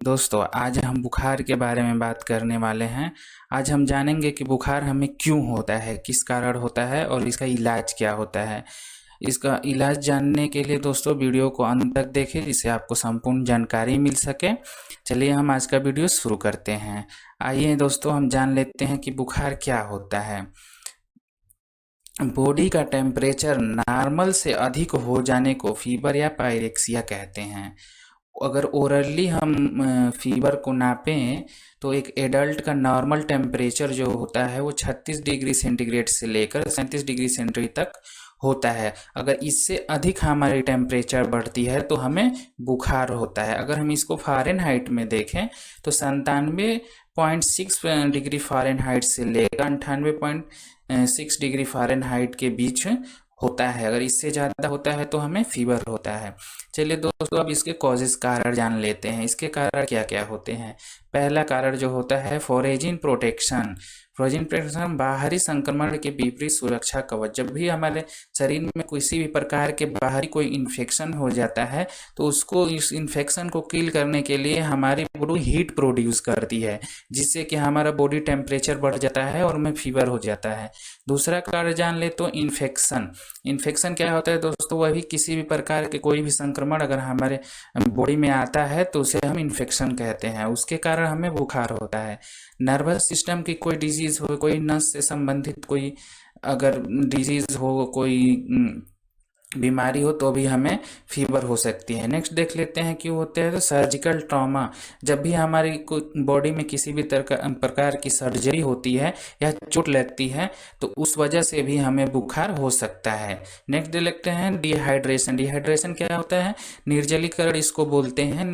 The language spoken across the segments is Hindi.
दोस्तों, आज हम बुखार के बारे में बात करने वाले हैं। आज हम जानेंगे कि बुखार हमें क्यों होता है, किस कारण होता है और इसका इलाज क्या होता है। इसका इलाज जानने के लिए दोस्तों वीडियो को अंत तक देखें, जिससे आपको संपूर्ण जानकारी मिल सके। चलिए हम आज का वीडियो शुरू करते हैं। आइए दोस्तों, हम जान लेते हैं कि बुखार क्या होता है। बॉडी का टेम्परेचर नॉर्मल से अधिक हो जाने को फीवर या पायरेक्सिया कहते हैं। अगर ओरली हम फीवर को नापें तो एक एडल्ट का नॉर्मल टेम्परेचर जो होता है वो 36 डिग्री सेंटीग्रेड से लेकर 37 डिग्री सेंटीग्रेड तक होता है। अगर इससे अधिक हमारी टेम्परेचर बढ़ती है तो हमें बुखार होता है। अगर हम इसको फ़ारेनहाइट में देखें तो 97.6 डिग्री फ़ारेनहाइट से लेकर 98.6 डिग्री फ़ारेनहाइट के बीच होता है। अगर इससे ज़्यादा होता है तो हमें फीवर होता है। चलिए दोस्तों, अब इसके कॉजेज़ कारण जान लेते हैं। इसके कारण क्या क्या होते हैं। पहला कारण जो होता है फोरेजिन प्रोटेक्शन। फोरेजिन प्रोटेक्शन बाहरी संक्रमण के विपरीत सुरक्षा कवच। जब भी हमारे शरीर में किसी भी प्रकार के बाहरी कोई इन्फेक्शन हो जाता है तो उसको इस इन्फेक्शन को किल करने के लिए हमारी बॉडी हीट प्रोड्यूस करती है, जिससे कि हमारा बॉडी टेम्परेचर बढ़ जाता है और हमें फीवर हो जाता है। दूसरा कारण जान ले तो इन्फेक्शन। इन्फेक्शन क्या होता है दोस्तों, वह भी किसी भी प्रकार के कोई भी संक्रमण अगर हमारे बॉडी में आता है तो उसे हम इन्फेक्शन कहते हैं। उसके कारण हमें बुखार होता है। नर्वस सिस्टम की कोई डिजीज हो, कोई नस से संबंधित कोई अगर डिजीज हो, कोई बीमारी हो तो भी हमें फीवर हो सकती है। नेक्स्ट देख लेते हैं क्यों होते हैं। तो सर्जिकल ट्रॉमा। जब भी हमारी बॉडी में किसी भी प्रकार की सर्जरी होती है या चोट लगती है तो उस वजह से भी हमें बुखार हो सकता है। नेक्स्ट देख लेते हैं डिहाइड्रेशन। डिहाइड्रेशन क्या होता है, निर्जलीकरण इसको बोलते हैं।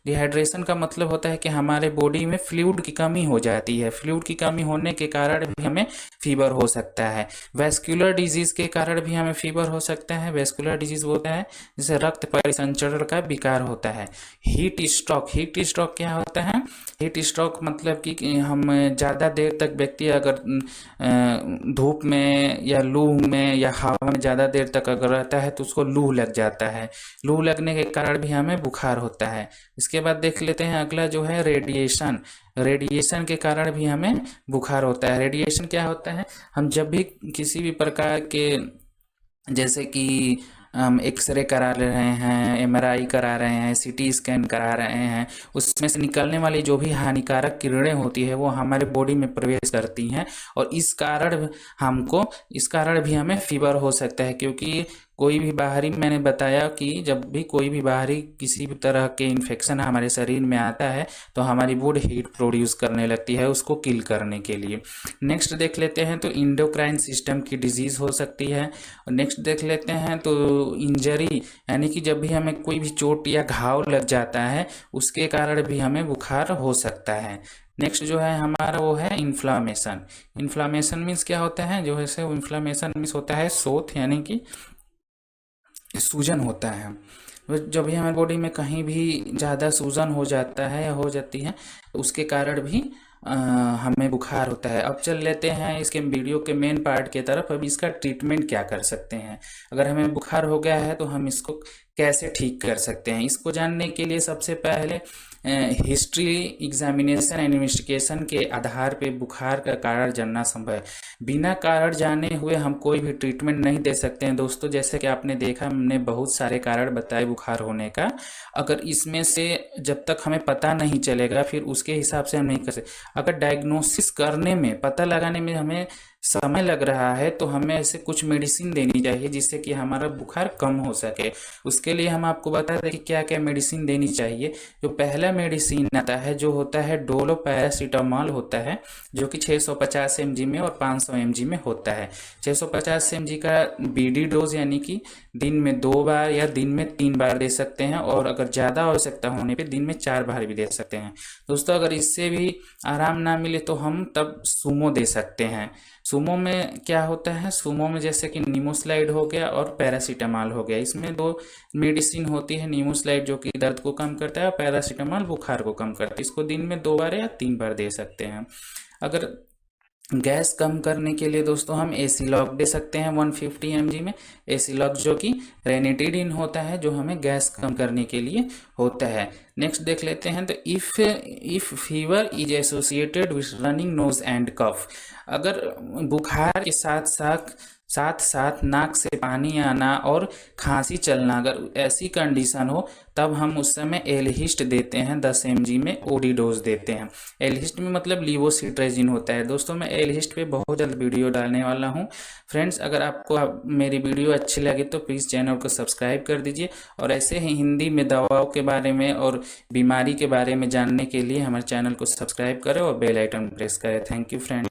डिहाइड्रेशन का मतलब होता है कि हमारे बॉडी में फ्लूइड की कमी हो जाती है। फ्लूइड की कमी होने के कारण भी हमें फीवर हो सकता है। वैस्कुलर डिजीज के कारण भी हमें फीवर हो सकता है। वैस्कुलर डिजीज होता है जिसे रक्त परिसंचरण का विकार होता है। Heat stroke. हीट स्ट्रोक क्या होता है, हीट स्ट्रोक मतलब कि हम ज़्यादा देर तक व्यक्ति अगर धूप में या लू में या हवा में ज़्यादा देर तक अगर रहता है तो उसको लू लग जाता है। लू लगने के कारण भी हमें बुखार होता है। इसके बाद देख लेते हैं अगला जो है रेडिएशन। रेडिएशन के कारण भी हमें बुखार होता है। रेडिएशन क्या होता है, हम जब भी किसी भी प्रकार के जैसे कि हम एक्सरे करा रहे हैं, एमआरआई करा रहे हैं, सीटी स्कैन करा रहे हैं, उसमें से निकलने वाली जो भी हानिकारक किरणें होती है वो हमारे बॉडी में प्रवेश करती हैं और इस कारण भी हमें फीवर हो सकता है। क्योंकि कोई भी बाहरी, मैंने बताया कि जब भी कोई भी बाहरी किसी भी तरह के इन्फेक्शन हमारे शरीर में आता है तो हमारी बॉडी हीट प्रोड्यूस करने लगती है उसको किल करने के लिए। नेक्स्ट देख लेते हैं तो इंडोक्राइन सिस्टम की डिजीज़ हो सकती है। और नेक्स्ट देख लेते हैं तो इंजरी, यानी कि जब भी हमें कोई भी चोट या घाव लग जाता है उसके कारण भी हमें बुखार हो सकता है। नेक्स्ट जो है हमारा वो है इन्फ्लामेशन। इन्फ्लामेशन मीन्स क्या होता है, जो है इन्फ्लामेशन मीन्स होता है सोथ, यानी कि सूजन होता है। जब भी हमारी बॉडी में कहीं भी ज़्यादा सूजन हो जाता है या हो जाती है तो उसके कारण भी हमें बुखार होता है। अब चल लेते हैं इसके वीडियो के मेन पार्ट की तरफ। अब इसका ट्रीटमेंट क्या कर सकते हैं। अगर हमें बुखार हो गया है तो हम इसको कैसे ठीक कर सकते हैं। इसको जानने के लिए सबसे पहले हिस्ट्री, एग्जामिनेशन एंड इन्वेस्टिगेशन के आधार पे बुखार का कारण जानना संभव है। बिना कारण जाने हुए हम कोई भी ट्रीटमेंट नहीं दे सकते हैं दोस्तों। जैसे कि आपने देखा, हमने बहुत सारे कारण बताए बुखार होने का। अगर इसमें से जब तक हमें पता नहीं चलेगा फिर उसके हिसाब से हम नहीं कर सकते। अगर डायग्नोसिस करने में, पता लगाने में हमें समय लग रहा है तो हमें ऐसे कुछ मेडिसिन देनी चाहिए जिससे कि हमारा बुखार कम हो सके। उसके लिए हम आपको बता दें कि क्या क्या मेडिसिन देनी चाहिए। जो पहला मेडिसिन आता है जो होता है डोलो पैरासीटामॉल होता है, जो कि 650 mg में और 500 mg में होता है। 650 mg का बीडी डोज, यानी कि दिन में 2 बार या दिन में 3 बार दे सकते हैं, और अगर ज़्यादा आवश्यकता होने पे दिन में 4 बार भी दे सकते हैं। दोस्तों, अगर इससे भी आराम ना मिले तो हम तब सूमो दे सकते हैं। सूमो में क्या होता है, सूमो में जैसे कि नीमोस्लाइड हो गया और पैरासीटामॉल हो गया। इसमें 2 मेडिसिन होती है। नीमोस्लाइड जो कि दर्द को कम करता है और पैरासीटामॉल बुखार को कम करता है। इसको दिन में 2 बार या 3 बार दे सकते हैं। अगर गैस कम करने के लिए दोस्तों हम एसिलॉक दे सकते हैं 150 mg में। एसिलॉक जो कि रेनिटिडिन होता है, जो हमें गैस कम करने के लिए होता है। नेक्स्ट देख लेते हैं, तो if fever is associated with running nose and cough, अगर बुखार के साथ साथ नाक से पानी आना और खांसी चलना, अगर ऐसी कंडीशन हो, तब हम उस समय एलहिस्ट देते हैं 10 mg में, ओडी डोज देते हैं। एलहिस्ट में मतलब लीवोसिट्राजिन होता है। दोस्तों मैं एलहिस्ट पे बहुत जल्द वीडियो डालने वाला हूँ। फ्रेंड्स, अगर आपको मेरी वीडियो अच्छी लगे तो प्लीज़ चैनल को सब्सक्राइब कर दीजिए, और ऐसे ही हिंदी में दवाओं के बारे में और बीमारी के बारे में जानने के लिए हमारे चैनल को सब्सक्राइब करें और बेल आइकन प्रेस करें। Thank you friends.